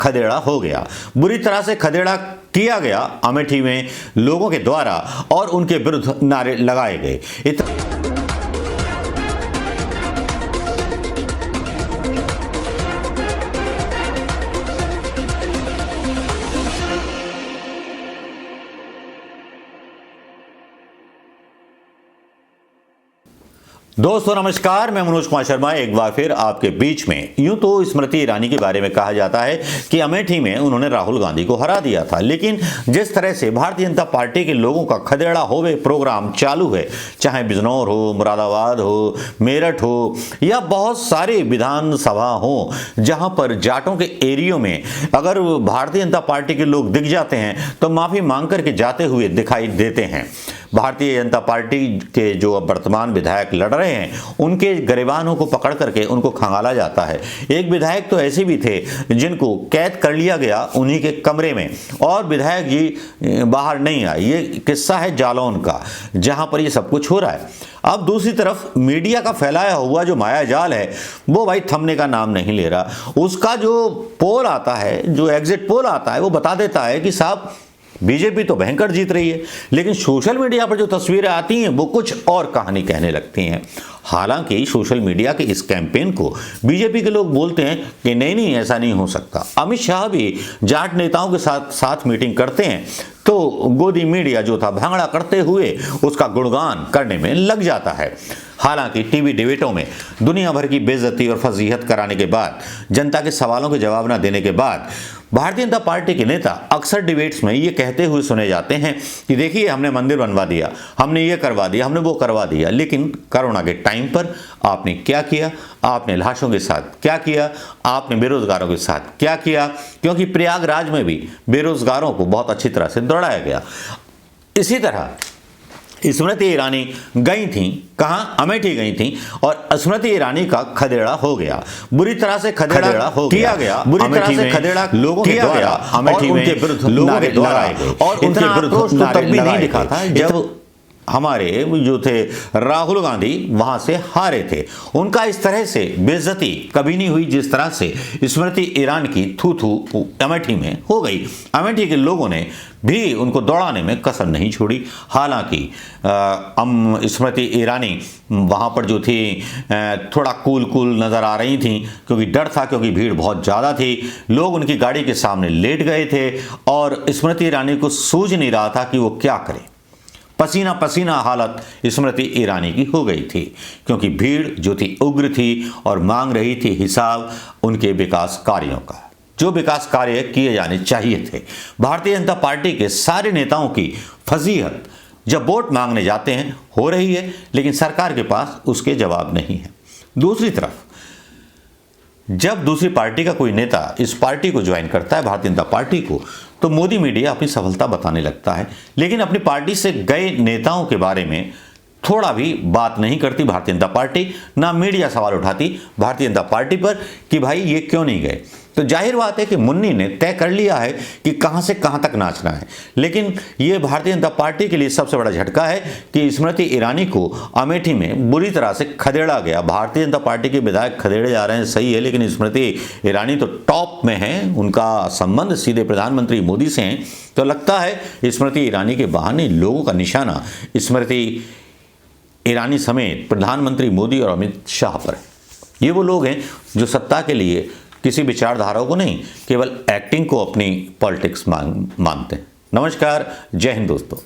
खदेड़ा हो गया। बुरी तरह से खदेड़ा किया गया अमेठी में लोगों के द्वारा और उनके विरुद्ध नारे लगाए गए। दोस्तों नमस्कार, मैं मनोज कुमार शर्मा एक बार फिर आपके बीच में। यूं तो स्मृति ईरानी के बारे में कहा जाता है कि अमेठी में उन्होंने राहुल गांधी को हरा दिया था, लेकिन जिस तरह से भारतीय जनता पार्टी के लोगों का खदेड़ा होवे प्रोग्राम चालू है, चाहे बिजनौर हो, मुरादाबाद हो, मेरठ हो या बहुत सारे विधानसभा हो, जहां पर जाटों के एरियो में अगर भारतीय जनता पार्टी के लोग दिख जाते हैं तो माफी मांग करके जाते हुए दिखाई देते हैं। भारतीय जनता पार्टी के जो अब वर्तमान विधायक लड़ रहे हैं उनके गरिबानों को पकड़ करके उनको खंगाला जाता है। एक विधायक तो ऐसे भी थे जिनको कैद कर लिया गया उन्हीं के कमरे में और विधायक जी बाहर नहीं आए। ये किस्सा है जालौन का, जहां पर ये सब कुछ हो रहा है। अब दूसरी तरफ मीडिया का फैलाया हुआ जो माया जाल है वो भाई थमने का नाम नहीं ले रहा। उसका जो पोल आता है, जो एग्जिट पोल आता है, वो बता देता है कि साहब बीजेपी तो भयंकर जीत रही है, लेकिन सोशल मीडिया पर जो तस्वीरें आती हैं वो कुछ और कहानी कहने लगती हैं। हालांकि सोशल मीडिया के इस कैंपेन को बीजेपी के लोग बोलते हैं कि नहीं ऐसा नहीं हो सकता। अमित शाह भी जाट नेताओं के साथ मीटिंग करते हैं तो गोदी मीडिया जो था भांगड़ा करते हुए उसका गुणगान करने में लग जाता है। हालांकि टीवी डिबेटों में दुनिया भर की बेइज्जती और फजीहत कराने के बाद, जनता के सवालों के जवाब न देने के बाद भारतीय जनता पार्टी के नेता अक्सर डिबेट्स में ये कहते हुए सुने जाते हैं कि देखिए हमने मंदिर बनवा दिया, हमने ये करवा दिया, हमने वो करवा दिया, लेकिन कोरोना के टाइम पर आपने क्या किया? आपने लाशों के साथ क्या किया? आपने बेरोजगारों के साथ क्या किया? क्योंकि प्रयागराज में भी बेरोजगारों को बहुत अच्छी तरह से दौड़ाया गया। इसी तरह स्मृति ईरानी गई थी, कहां? अमेठी गई थी और स्मृति ईरानी का खदेड़ा हो गया। बुरी तरह से खदेड़ा हो किया गया, बुरी तरह से खदेड़ा लोगों के द्वारा अमेठी में लोगों के द्वारा और उनके विरुद्ध तब भी नहीं दिखा था जब हमारे जो थे राहुल गांधी वहां से हारे थे। उनका इस तरह से बेइज्जती कभी नहीं हुई जिस तरह से स्मृति ईरानी की थू अमेठी में हो गई। अमेठी के लोगों ने भी उनको दौड़ाने में कसर नहीं छोड़ी। हालांकि स्मृति ईरानी वहां पर जो थी थोड़ा कूल नजर आ रही थी, क्योंकि डर था, क्योंकि भीड़ बहुत ज़्यादा थी। लोग उनकी गाड़ी के सामने लेट गए थे और स्मृति ईरानी को सूझ नहीं रहा था कि वो क्या करे। पसीना पसीना हालत स्मृति ईरानी की हो गई थी, क्योंकि भीड़ जो थी उग्र थी और मांग रही थी हिसाब उनके विकास कार्यों का, जो विकास कार्य किए जाने चाहिए थे। भारतीय जनता पार्टी के सारे नेताओं की फजीहत जब वोट मांगने जाते हैं हो रही है, लेकिन सरकार के पास उसके जवाब नहीं है। दूसरी तरफ जब दूसरी पार्टी का कोई नेता इस पार्टी को ज्वाइन करता है, भारतीय जनता पार्टी को, तो मोदी मीडिया अपनी सफलता बताने लगता है, लेकिन अपनी पार्टी से गए नेताओं के बारे में थोड़ा भी बात नहीं करती भारतीय जनता पार्टी। ना मीडिया सवाल उठाती भारतीय जनता पार्टी पर कि भाई ये क्यों नहीं गए। तो जाहिर बात है कि मुन्नी ने तय कर लिया है कि कहां से कहां तक नाचना है। लेकिन ये भारतीय जनता पार्टी के लिए सबसे बड़ा झटका है कि स्मृति ईरानी को अमेठी में बुरी तरह से खदेड़ा गया। भारतीय जनता पार्टी के विधायक खदेड़े जा रहे हैं, सही है, लेकिन स्मृति ईरानी तो टॉप में है, उनका संबंध सीधे प्रधानमंत्री मोदी से है। तो लगता है स्मृति ईरानी के बहाने लोगों का निशाना स्मृति ईरानी समेत प्रधानमंत्री मोदी और अमित शाह पर है। ये वो लोग हैं जो सत्ता के लिए किसी विचारधारा को नहीं, केवल एक्टिंग को अपनी पॉलिटिक्स मानते हैं। नमस्कार, जय हिंद दोस्तों।